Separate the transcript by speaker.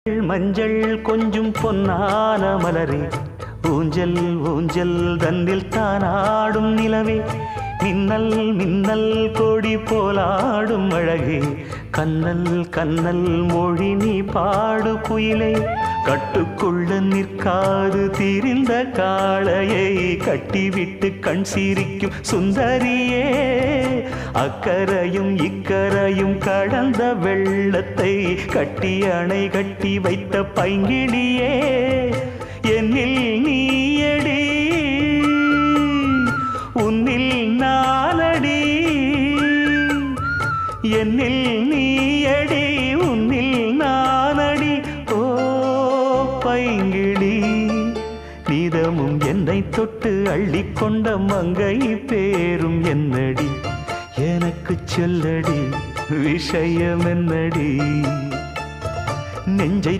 Speaker 1: மஞ்சள் கொஞ்சம் பொன்னான மலரே, ஊஞ்சல் ஊஞ்சல் தன்னில் தானாடும் நிலவே, மின்னல் மின்னல் கொடி போலாடும் அழகே, கண்ணல் கண்ணல் மொழி நீ பாடு குயிலே, கட்டுக்குள்ள நிற்காது திரிந்த காளையை கட்டிவிட்டு கண் சிரிக்கும் சுந்தரியே, அக்கரையும் இக்கரையும் கடந்த வெள்ளத்தை கட்டி அணை கட்டி வைத்த பைங்கிளியே, என்னில் நீயடி உன்னில் நானடி, என்னில் நீயடி உன்னில் நானடி. ஓ பைங்கிளி, நீதமும் என்னை தொட்டு அள்ளிக்கொண்ட மங்கை பேரும் என்னடி, எனக்கு சொல்லடி விஷயம் என்னடி, நெஞ்சை